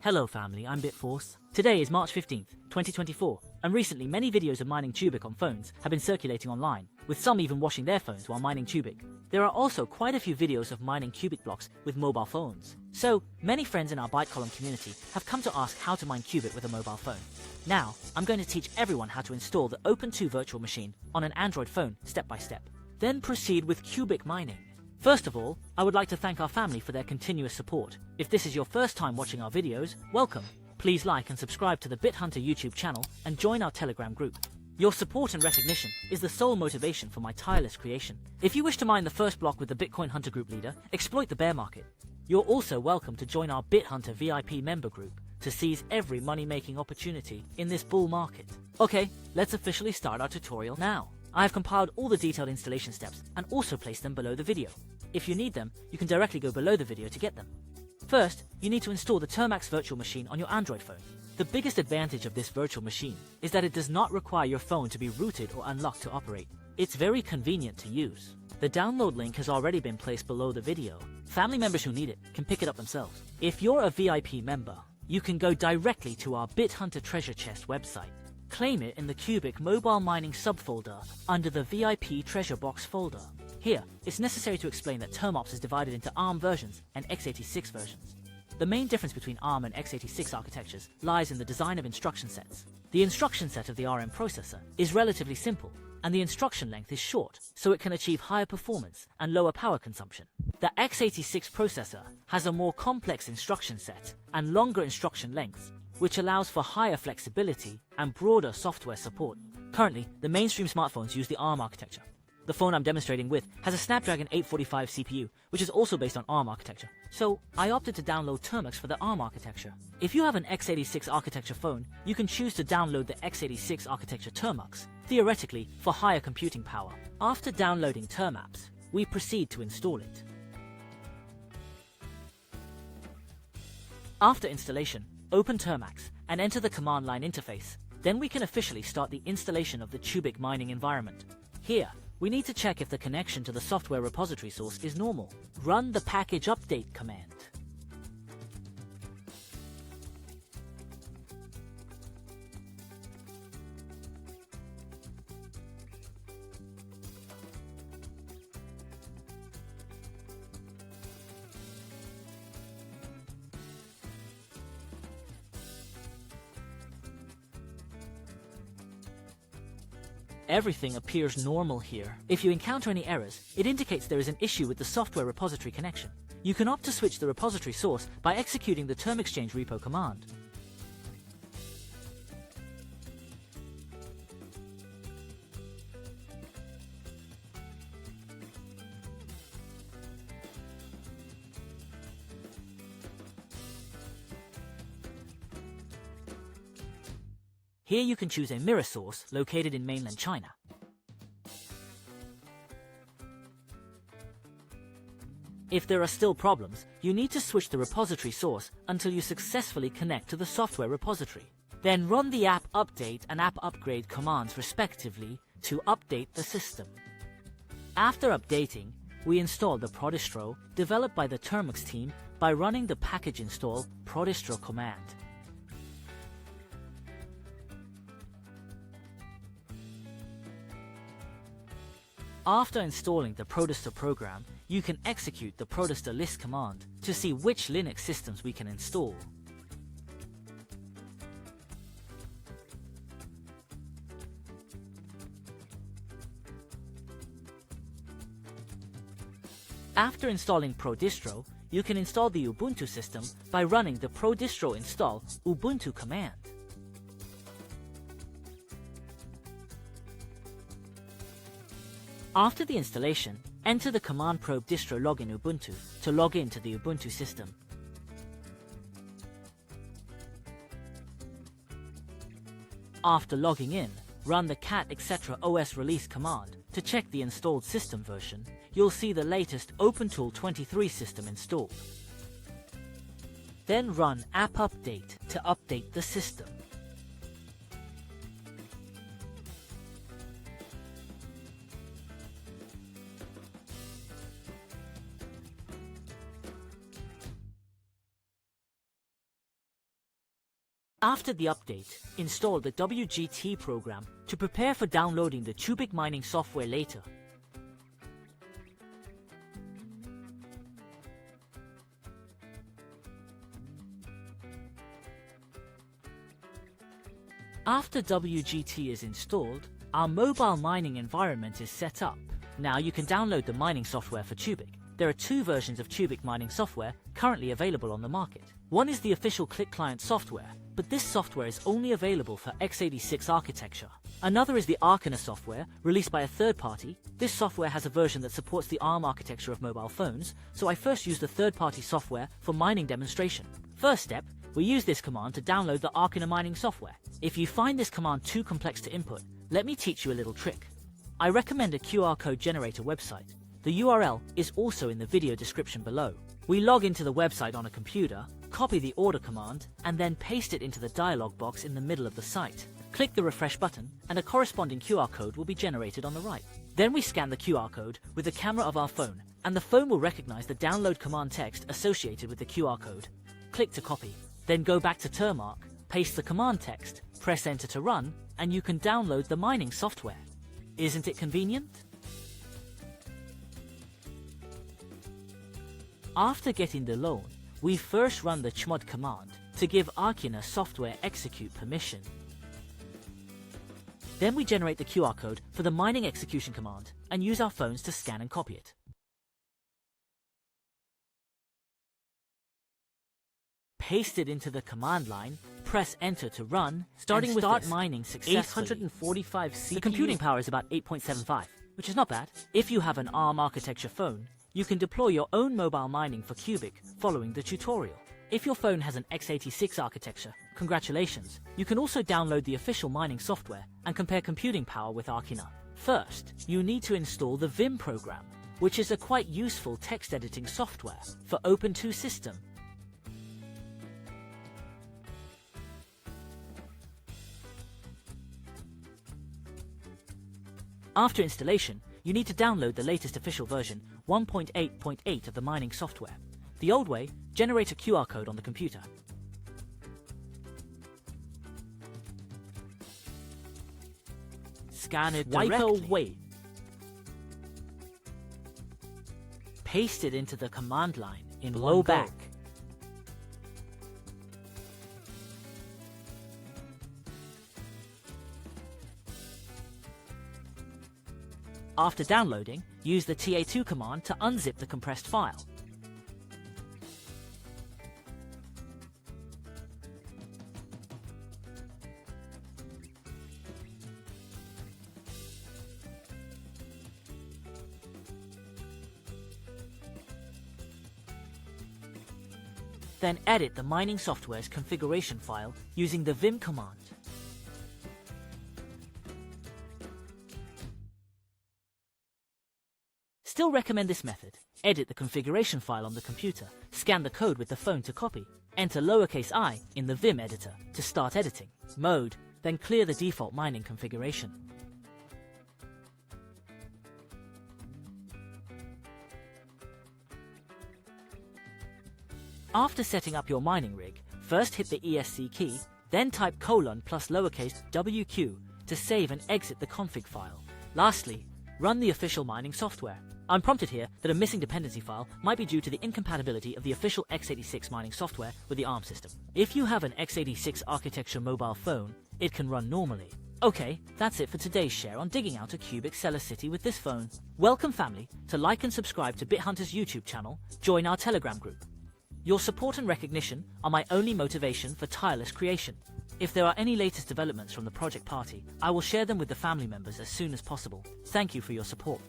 Hello family, I'm Bitforce. Today is March 15th, 2024, and recently many videos of mining QUBIC on phones have been circulating online, with some even washing their phones while mining QUBIC. There are also quite a few videos of mining QUBIC blocks with mobile phones. So, many friends in our ByteColumn community have come to ask how to mine QUBIC with a mobile phone. Now, I'm going to teach everyone how to install the ubuntu virtual machine on an Android phone step by step. Then proceed with QUBIC mining. First of all, I would like to thank our family for their continuous support. If this is your first time watching our videos, welcome. Please like and subscribe to the BitHunter YouTube channel and join our Telegram group. Your support and recognition is the sole motivation for my tireless creation. If you wish to mine the first block with the Bitcoin Hunter group leader, exploit the bear market. You're also welcome to join our BitHunter VIP member group to seize every money-making opportunity in this bull market. Okay, let's officially start our tutorial now. I have compiled all the detailed installation steps and also placed them below the video. If you need them, you can directly go below the video to get them. First, you need to install the termux virtual machine on your Android phone. The biggest advantage of this virtual machine is that it does not require your phone to be rooted or unlocked to operate. It's very convenient to use. The download link has already been placed below the video. Family members who need it can pick it up themselves. If you're a VIP member, you can go directly to our BitHunter treasure chest website. Claim it in the QUBIC mobile mining subfolder under the VIP treasure box folder. Here, it's necessary to explain that termux is divided into ARM versions and x86 versions. The main difference between ARM and x86 architectures lies in the design of instruction sets. The instruction set of the RM processor is relatively simple, and the instruction length is short, so it can achieve higher performance and lower power consumption. The x86 processor has a more complex instruction set and longer instruction lengths, which allows for higher flexibility and broader software support. Currently, the mainstream smartphones use the ARM architecture. The phone I'm demonstrating with has a Snapdragon 845 CPU, which is also based on ARM architecture, so I opted to download termux for the ARM architecture. If you have an x86 architecture phone, you can choose to download the x86 architecture termux, theoretically for higher computing power. After downloading termux, we proceed to install it. After installation, open termux and enter the command line interface. Then we can officially start the installation of the QUBIC mining environment. Here, we need to check if the connection to the software repository source is normal. Run the package update command. Everything appears normal here. If you encounter any errors, it indicates there is an issue with the software repository connection. You can opt to switch the repository source by executing the termexchange repo command. Here you can choose a mirror source located in mainland China. If there are still problems, you need to switch the repository source until you successfully connect to the software repository. Then run the app update and app upgrade commands respectively to update the system. After updating, we install the prodistro developed by the termux team by running the package install prodistro command. After installing the prodistro program, you can execute the prodistro list command to see which Linux systems we can install. After installing prodistro, you can install the Ubuntu system by running the prodistro install ubuntu command. After the installation, enter the command probe distro login ubuntu to log in to the Ubuntu system. After logging in, run the cat etc os release command to check the installed system version. You'll see the latest OpenTool 23 system installed. Then run app update to update the system. After the update, install the WGT program to prepare for downloading the QUBIC mining software later. After WGT is installed, our mobile mining environment is set up. Now you can download the mining software for QUBIC. There are two versions of QUBIC mining software currently available on the market. One is the official Click Client software, but this software is only available for x86 architecture. Another is the Arcona software, released by a third party. This software has a version that supports the ARM architecture of mobile phones, so I first used the third-party software for mining demonstration. First step, we use this command to download the Arcona mining software. If you find this command too complex to input, let me teach you a little trick. I recommend a QR code generator website. The URL is also in the video description below. We log into the website on a computer, copy the order command, and then paste it into the dialog box in the middle of the site. Click the refresh button, and a corresponding QR code will be generated on the right. Then we scan the QR code with the camera of our phone, and the phone will recognize the download command text associated with the QR code. Click to copy. Then go back to termux, paste the command text, press enter to run, and you can download the mining software. Isn't it convenient? After getting the loan, we first run the chmod command to give Arcona software execute permission. Then we generate the QR code for the mining execution command and use our phones to scan and copy it. Paste it into the command line, press enter to run, starting with start mining successfully. 845 CPU. The computing power is about 8.75, which is not bad. If you have an ARM architecture phone, you can deploy your own mobile mining for QUBIC following the tutorial. If your phone has an x86 architecture, congratulations. You can also download the official mining software and compare computing power with Arcona. First, you need to install the Vim program, which is a quite useful text editing software for Ubuntu system. After installation, you need to download the latest official version, 1.8.8 of the mining software. The old way, generate a QR code on the computer. Scan it directly. Paste it into the command line in one go. After downloading, use the TA2 command to unzip the compressed file. Then edit the mining software's configuration file using the Vim command. Still recommend this method. Edit the configuration file on the computer, scan the code with the phone to copy, enter lowercase I in the Vim editor to start editing mode, then clear the default mining configuration. After setting up your mining rig, first hit the ESC key, then type colon plus lowercase WQ to save and exit the config file. Lastly, run the official mining software. I'm prompted here that a missing dependency file might be due to the incompatibility of the official x86 mining software with the ARM system. If you have an x86 architecture mobile phone, it can run normally. Okay, that's it for today's share on digging out a QUBIC Cellar City with this phone. Welcome family to like and subscribe to BitHunter's YouTube channel, join our Telegram group. Your support and recognition are my only motivation for tireless creation. If there are any latest developments from the project party, I will share them with the family members as soon as possible. Thank you for your support.